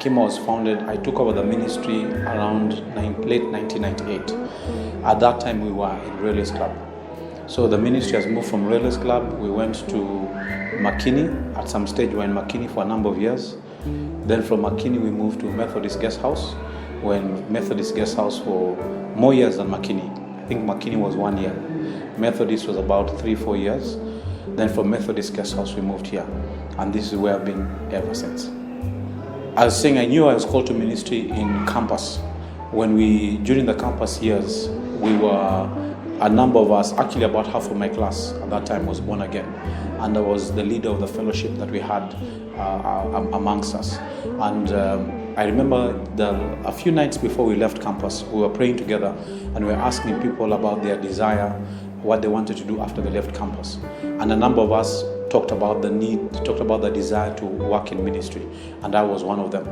Hekima was founded, I took over the ministry around late 1998. At that time, we were in Railways Club. So the ministry has moved from Railways Club. We went to Makini. At some stage, we were in Makini for a number of years. Then from Makini, we moved to Methodist Guest House. We were in Methodist Guest House for more years than Makini. I think Makini was 1 year. Methodist was about 3-4 years. Then from Methodist Guest House, we moved here. And this is where I've been ever since. I was saying I knew I was called to ministry in campus. During the campus years, we were, a number of us, actually about half of my class at that time was born again. And I was the leader of the fellowship that we had amongst us. And I remember a few nights before we left campus, we were praying together and we were asking people about their desire, what they wanted to do after they left campus. And a number of us talked about the desire to work in ministry, and I was one of them.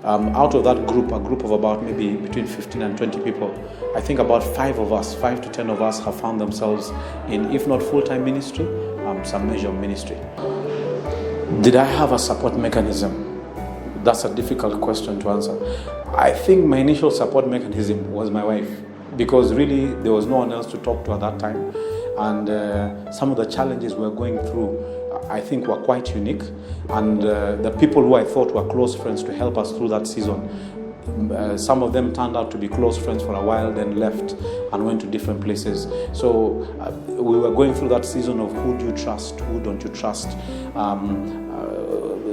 Out of that group, a group of about maybe between 15 and 20 people, I think about 5 to 10 of us have found themselves in, if not full-time ministry, some measure of ministry. Did I have a support mechanism? That's a difficult question to answer. I think my initial support mechanism was my wife, because really there was no one else to talk to at that time. And some of the challenges we were going through, I think, were quite unique. And the people who I thought were close friends to help us through that season, some of them turned out to be close friends for a while, then left and went to different places. So we were going through that season of who do you trust, who don't you trust.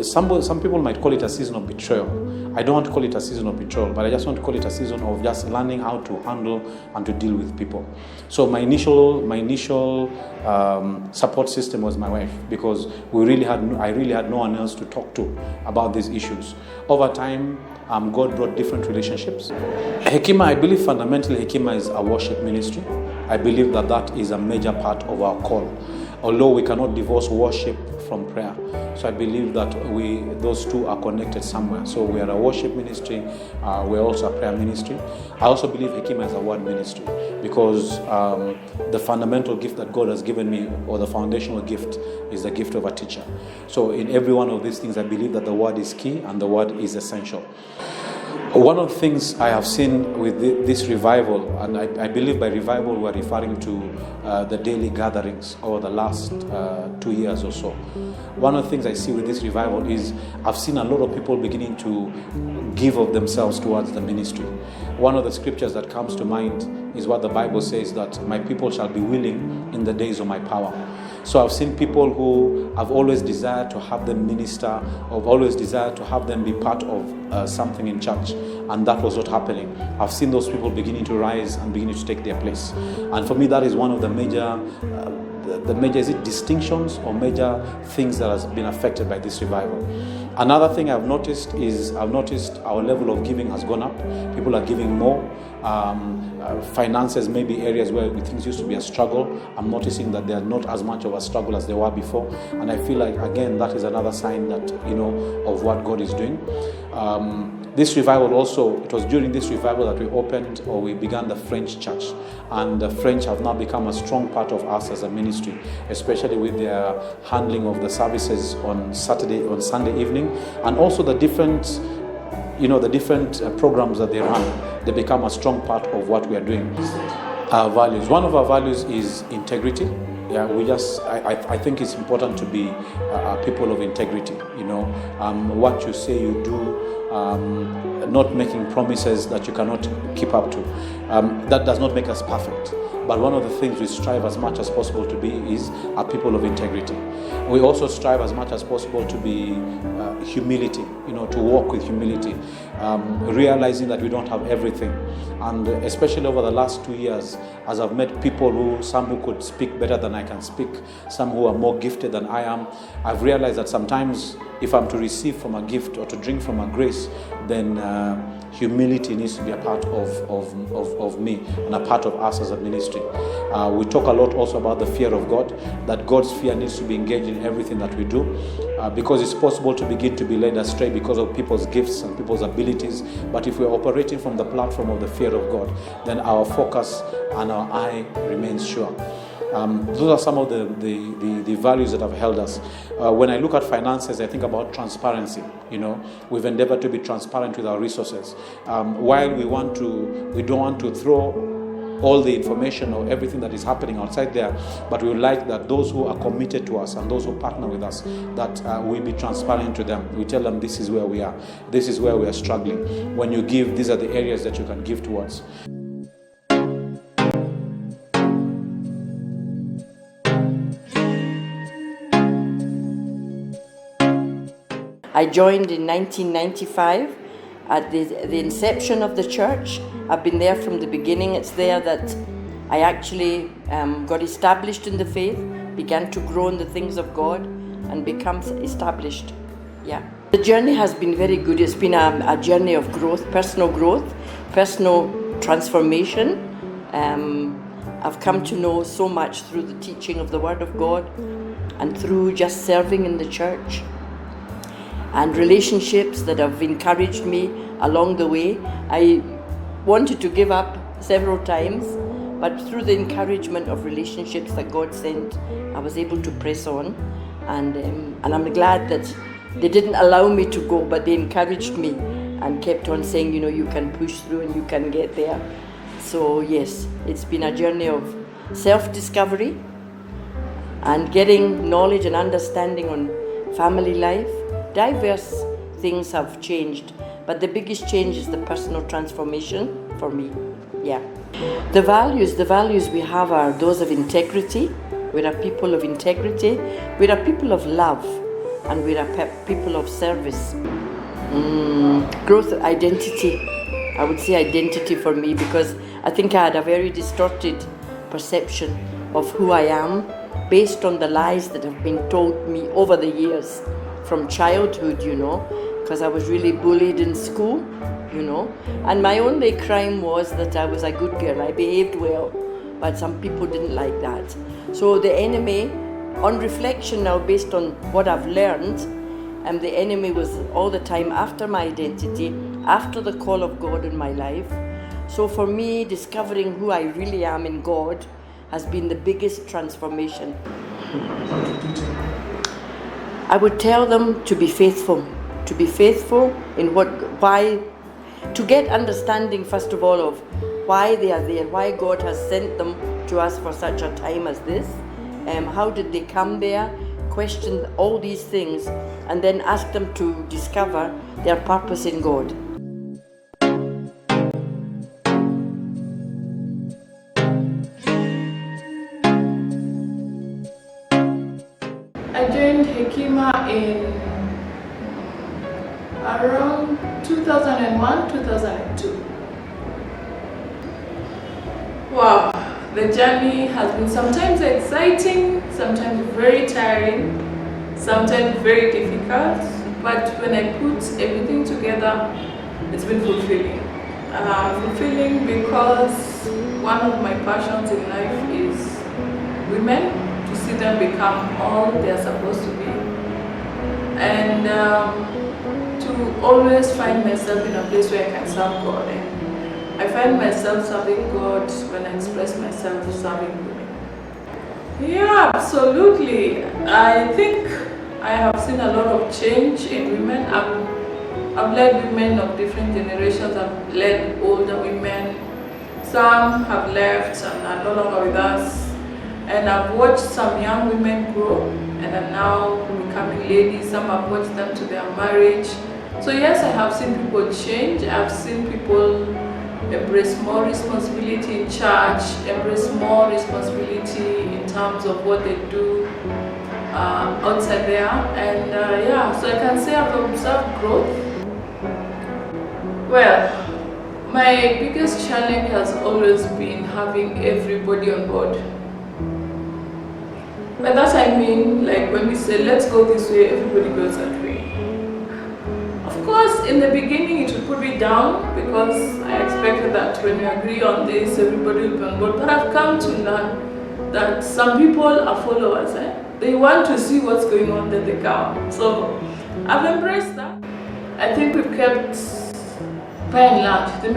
Some people might call it a season of betrayal. I don't want to call it a season of betrayal, but I just want to call it a season of just learning how to handle and to deal with people. So my initial support system was my wife, because I really had no one else to talk to about these issues. Over time, God brought different relationships. Hekima, I believe fundamentally Hekima is a worship ministry. I believe that is a major part of our call, although we cannot divorce worship from prayer. So I believe that those two are connected somewhere. So we are a worship ministry, we're also a prayer ministry. I also believe Hekima is a word ministry, because the fundamental gift that God has given me, or the foundational gift, is the gift of a teacher. So in every one of these things, I believe that the word is key and the word is essential. One of the things I have seen with this revival, and I believe by revival we're referring to the daily gatherings over the last 2 years or so. One of the things I see with this revival is I've seen a lot of people beginning to give of themselves towards the ministry. One of the scriptures that comes to mind is what the Bible says, that my people shall be willing in the days of my power. So I've seen people who have always desired to have them minister, or always desired to have them be part of something in church, and that was not happening. I've seen those people beginning to rise and beginning to take their place. And for me, that is one of the major is it distinctions or major things that has been affected by this revival. Another thing I've noticed our level of giving has gone up. People are giving more. Finances may be areas where things used to be a struggle. I'm noticing that they are not as much of a struggle as they were before, and I feel like, again, that is another sign that of what God is doing. This revival also, it was during this revival that we began the French church, and the French have now become a strong part of us as a ministry, especially with their handling of the services on Sunday evening, and also the different programs that they run. They become a strong part of what we are doing. Our values. One of our values is integrity. Yeah, I think it's important to be people of integrity. What you say you do, not making promises that you cannot keep up to. That does not make us perfect. But one of the things we strive as much as possible to be is a people of integrity. We also strive as much as possible to be humility, to walk with humility, realizing that we don't have everything. And especially over the last 2 years, as I've met people some who could speak better than I can speak, some who are more gifted than I am, I've realized that sometimes if I'm to receive from a gift or to drink from a grace, then humility needs to be a part of me and a part of us as a ministry. We talk a lot also about the fear of God, that God's fear needs to be engaged in everything that we do, because it's possible to begin to be led astray because of people's gifts and people's abilities. But if we're operating from the platform of the fear of God, then our focus and our eye remains sure. Those are some of the values that have held us. When I look at finances, I think about transparency. We've endeavored to be transparent with our resources. While we don't want to throw all the information or everything that is happening outside there, but we would like that those who are committed to us and those who partner with us, that we be transparent to them. We tell them this is where we are, this is where we are struggling. When you give, these are the areas that you can give towards. I joined in 1995 at the inception of the church. I've been there from the beginning. It's there that I actually got established in the faith, began to grow in the things of God, and become established. Yeah. The journey has been very good. It's been a journey of growth, personal transformation. I've come to know so much through the teaching of the Word of God and through just serving in the church, and relationships that have encouraged me along the way. I wanted to give up several times, but through the encouragement of relationships that God sent, I was able to press on, and I'm glad that they didn't allow me to go, but they encouraged me and kept on saying, you can push through and you can get there. So yes, it's been a journey of self-discovery and getting knowledge and understanding on family life. Diverse things have changed, but the biggest change is the personal transformation for me. Yeah. The values we have are those of integrity. We are people of integrity. We are people of love, and we are people of service. Growth, identity. I would say identity for me, because I think I had a very distorted perception of who I am based on the lies that have been told me over the years. From childhood, because I was really bullied in school, and my only crime was that I was a good girl. I behaved well, but some people didn't like that. So the enemy, on reflection now, based on what I've learned, the enemy was all the time after my identity, after the call of God in my life. So for me, discovering who I really am in God has been the biggest transformation. I would tell them to be faithful in to get understanding, first of all, of why they are there, why God has sent them to us for such a time as this, how did they come there, question all these things, and then ask them to discover their purpose in God. I joined Hekima in around 2001, 2002. Wow, the journey has been sometimes exciting, sometimes very tiring, sometimes very difficult, but when I put everything together, it's been fulfilling. Fulfilling because one of my passions in life is women, to see them become all they are supposed to be, and to always find myself in a place where I can serve God. And I find myself serving God when I express myself serving women. Yeah, absolutely. I think I have seen a lot of change in women. I've led women of different generations. I've led older women. Some have left and are no longer with us. And I've watched some young women grow and are now becoming ladies. Some have watched them to their marriage. So yes, I have seen people change. I've seen people embrace more responsibility in church, embrace more responsibility in terms of what they do outside there. And yeah, so I can say I've observed growth. Well, my biggest challenge has always been having everybody on board. By that I mean, like when we say, let's go this way, everybody goes that way. Of course, in the beginning it would put me down because I expected that when we agree on this, everybody will be on board. But I've come to learn that some people are followers. They want to see what's going on, then they come. So I've embraced that. I think we've kept, by and large, the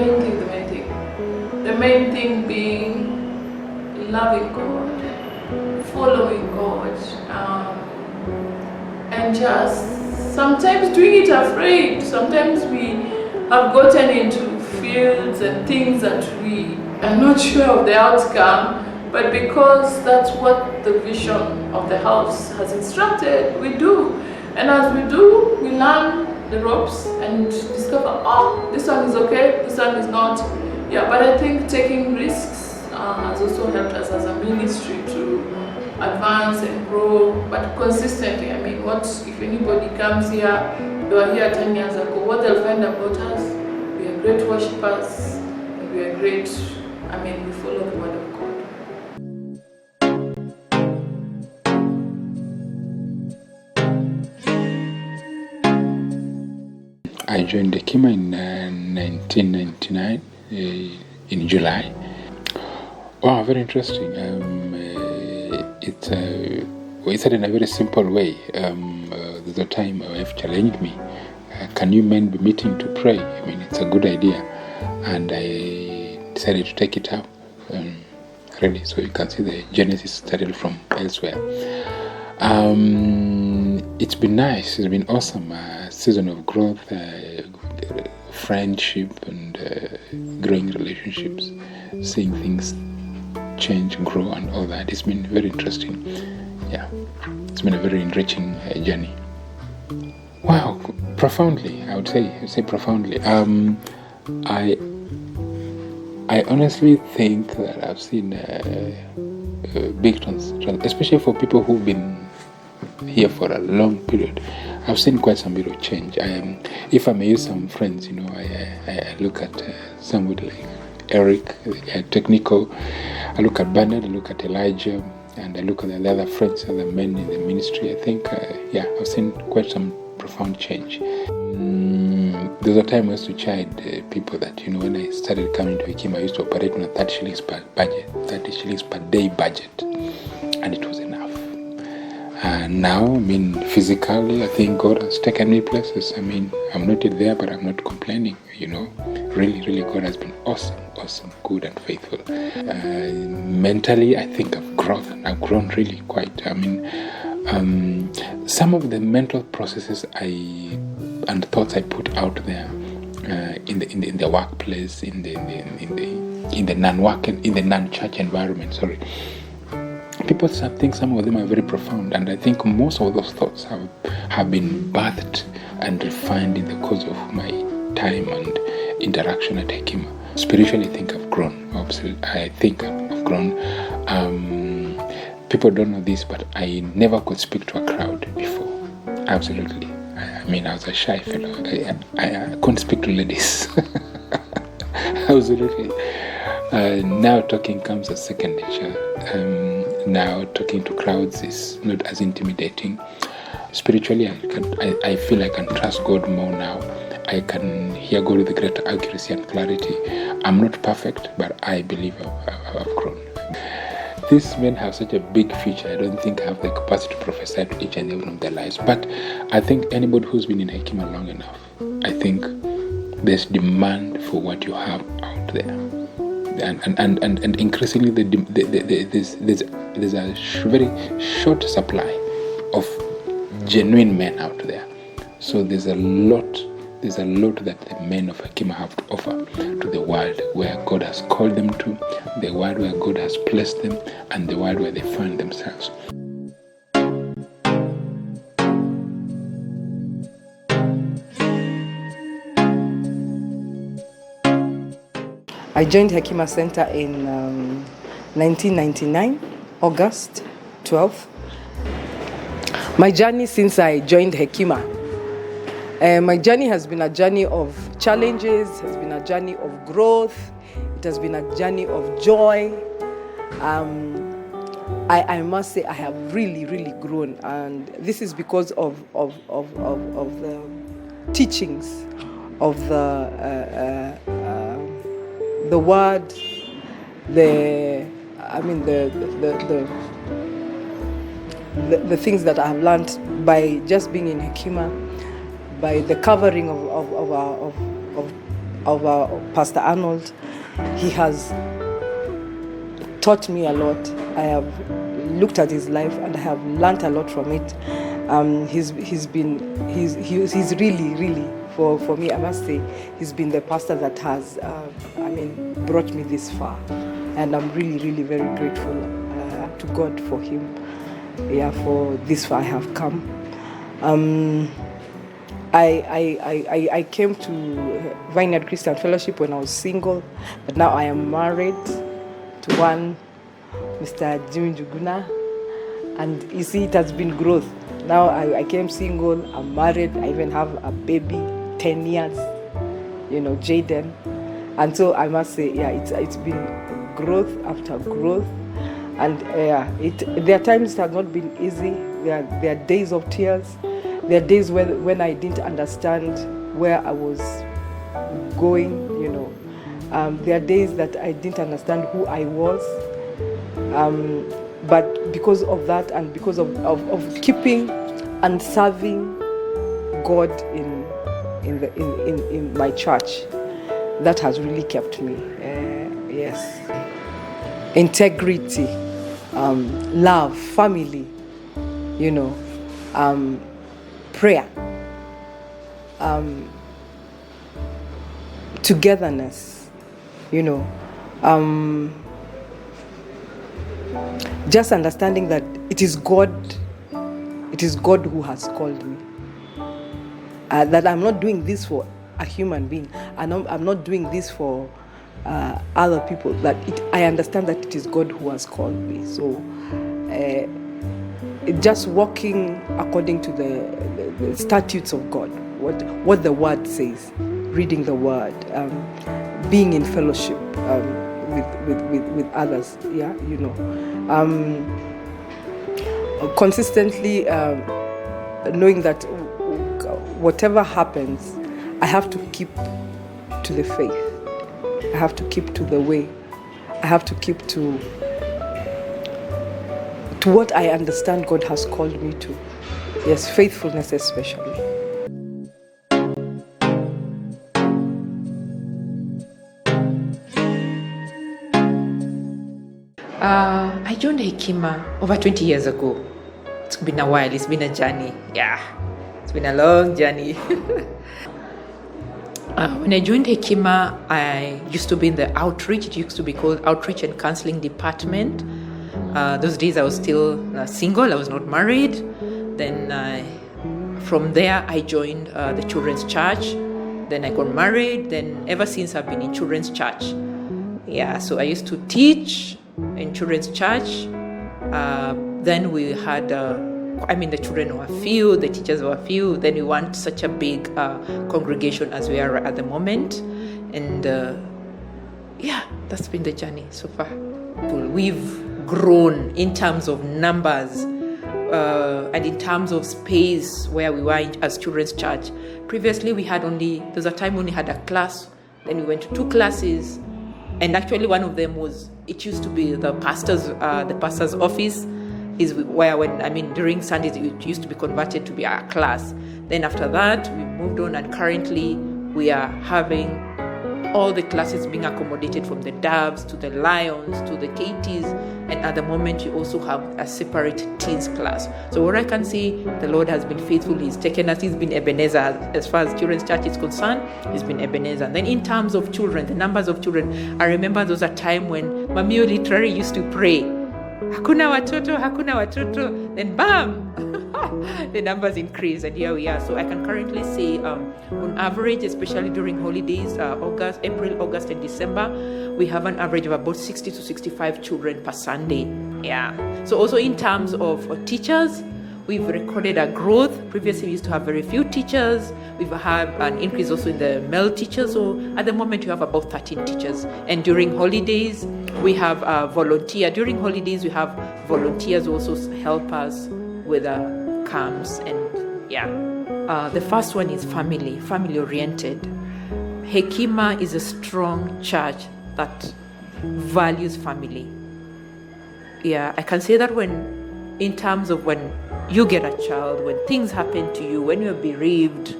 main thing being loving God. following God, and just sometimes doing it afraid. Sometimes we have gotten into fields and things that we are not sure of the outcome, but because that's what the vision of the house has instructed, we do. And as we do, we learn the ropes and discover, oh, this one is okay, this one is not. Yeah, but I think taking risks has also helped us as a ministry to advance and grow, but consistently. I mean, what if anybody comes here, they were here 10 years ago, what they'll find about us, we are great worshippers, and we are great, we follow the word of God. I joined Hekima in 1999, in July. Wow, very interesting. It started in a very simple way. There's a time my wife challenged me, can you men be meeting to pray? I mean, it's a good idea. And I decided to take it up. Really, so you can see the genesis started from elsewhere. It's been nice, it's been awesome. A season of growth, friendship, and growing relationships, seeing things change, grow, and all that. It's been very interesting. Yeah, it's been a very enriching journey. Wow, profoundly, I would say profoundly. I honestly think that I've seen big especially for people who've been here for a long period. I've seen quite some bit of change. If I may use some friends, I look at somebody like Eric, technical. I look at Bernard, I look at Elijah, and I look at the other friends, other men in the ministry. I think, I've seen quite some profound change. There was a time I used to chide people that, when I started coming to Hekima, I used to operate on a 30 shillings per day budget, and it was enough. Now, physically, I think God has taken me places. I'm not yet there, but I'm not complaining, Really, really, God has been awesome, good and faithful. Mentally, I think I've grown really quite. Some of the mental processes and thoughts I put out there in the workplace, in the non-church environment. Sorry, people think some of them are very profound, and I think most of those thoughts have been birthed and refined in the course of my time and interaction at Hekima. Spiritually, I think I've grown. I think I've grown. People don't know this, but I never could speak to a crowd before. Absolutely. I was a shy fellow. I couldn't speak to ladies. Absolutely. Now talking comes as second nature. Now talking to crowds is not as intimidating. Spiritually, I feel I can trust God more now. I can hear God with greater accuracy and clarity. I'm not perfect, but I believe I've grown. These men have such a big future. I don't think I have the capacity to prophesy to each and every one of their lives. But I think anybody who's been in Hekima long enough, I think there's demand for what you have out there. And increasingly there's a very short supply of genuine men out there. So there's a lot that the men of Hekima have to offer to the world where God has called them to, the world where God has placed them, and the world where they find themselves. I joined Hekima Centre in 1999, August 12th. My journey since I joined Hekima, my journey has been a journey of challenges, has been a journey of growth, it has been a journey of joy. I must say I have really, really grown, and this is because of the teachings of the word, the things that I have learned by just being in Hekima, by the covering of our Pastor Arnold. He has taught me a lot. I have looked at his life and I have learnt a lot from it. He's really for me, I must say, he's been the pastor that has brought me this far, and I'm really very grateful to God for him. Yeah, for this far I have come. I came to Vineyard Christian Fellowship when I was single, but now I am married to one Mr. Jimmy Njuguna, and you see, it has been growth. Now I came single, I'm married, I even have a baby, 10 years, Jaden. And so I must say, yeah, it's been growth after growth. And there are times it has not been easy. There are days of tears. There are days when I didn't understand where I was going, There are days that I didn't understand who I was. But because of that, and because of keeping and serving God in my church, that has really kept me. Yes, integrity, love, family, prayer, togetherness, just understanding that it is God who has called me. That I'm not doing this for a human being. I'm not doing this for other people. That I understand that it is God who has called me. So just walking according to the statutes of God, what the Word says, reading the Word, being in fellowship with others. Yeah, consistently knowing that whatever happens, I have to keep to the faith. I have to keep to the way. I have to keep to what I understand God has called me to. Yes, faithfulness especially. I joined Hekima over 20 years ago. It's been a while, it's been a journey. Yeah, it's been a long journey. When I joined Hekima, I used to be in the outreach. It used to be called Outreach and Counseling Department. Those days I was still single, I was not married. Then from there I joined the children's church. Then I got married. Then ever since I've been in children's church. Yeah, so I used to teach in children's church. Then we had, the children were few, the teachers were few. Then we weren't such a big congregation as we are at the moment. And that's been the journey so far. We've grown in terms of numbers and in terms of space where we were as children's church. Previously, there was a time when we had a class, then we went to 2 classes. And actually one of them it used to be the pastor's office, is where during Sundays it used to be converted to be our class. Then after that we moved on, and currently we are having all the classes being accommodated, from the Doves to the Lions to the KTs, and at the moment you also have a separate teens class. So what I can say, the Lord has been faithful. He's taken us, he's been Ebenezer. As far as children's church is concerned, he's been Ebenezer. And then in terms of children, the numbers of children, I remember there was a time when Mamio literally used to pray, Hakuna watoto, then bam! The numbers increase, and here we are. So I can currently say on average, especially during holidays, April, August and December, we have an average of about 60 to 65 children per Sunday. Yeah. So also in terms of teachers, we've recorded a growth. Previously we used to have very few teachers. We've had an increase also in the male teachers. So at the moment we have about 13 teachers. And during holidays we have volunteer. During holidays we have volunteers who also help us with camps. And the first one is family oriented. Hekima is a strong church that values family. Yeah, I can say that in terms of when you get a child, when things happen to you, when you're bereaved,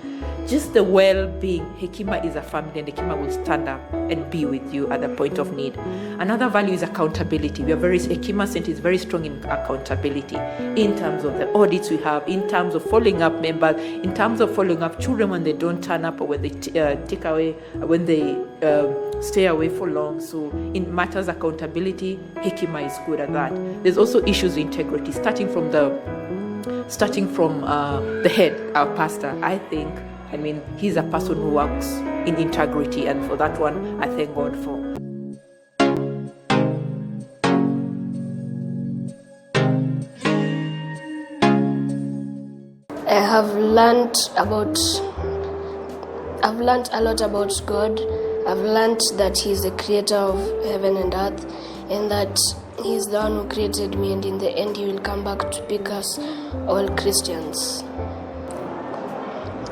just the well-being. Hekima is a family, and Hekima will stand up and be with you at the point of need. Another value is accountability. Hekima Centre is very strong in accountability, in terms of the audits we have, in terms of following up members, in terms of following up children when they don't turn up, or when they stay away for long. So in matters accountability, Hekima is good at that. There's also issues of integrity, starting from the head, our pastor. He's a person who works in integrity, and for that one, I thank God for. I've learned a lot about God. I've learned that He's the creator of heaven and earth, and that He's the one who created me, and in the end He will come back to pick us all Christians.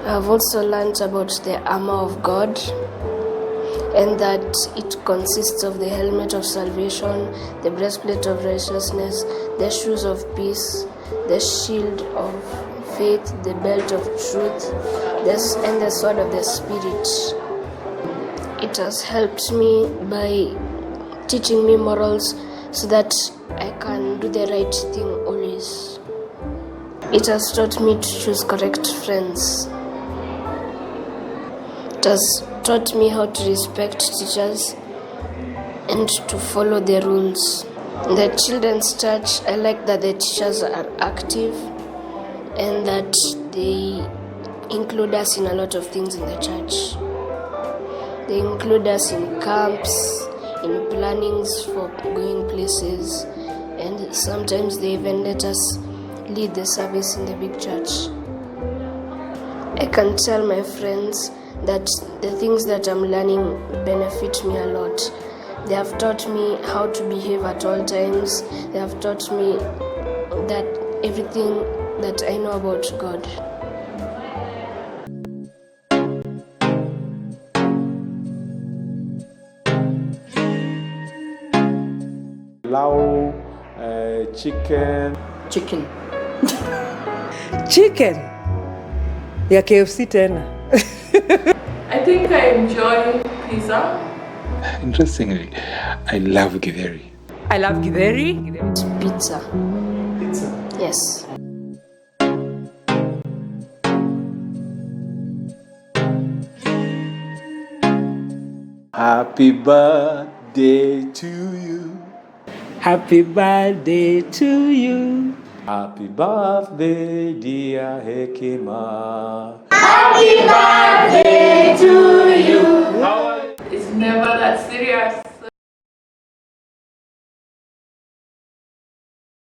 I've also learned about the armor of God, and that it consists of the helmet of salvation, the breastplate of righteousness, the shoes of peace, the shield of faith, the belt of truth, and the sword of the Spirit. It has helped me by teaching me morals so that I can do the right thing always. It has taught me to choose correct friends. It has taught me how to respect teachers and to follow the rules. In the children's church, I like that the teachers are active and that they include us in a lot of things in the church. They include us in camps, in plannings for going places, and sometimes they even let us lead the service in the big church. I can tell my friends that the things that I'm learning benefit me a lot. They have taught me how to behave at all times. They have taught me that everything that I know about God. Pilau, chicken. Chicken ya KFC tena. I think I enjoy pizza. Interestingly, I love githeri. I love githeri. Pizza. Yes. Happy birthday to you. Happy birthday to you. Happy birthday, dear Hekima. Happy birthday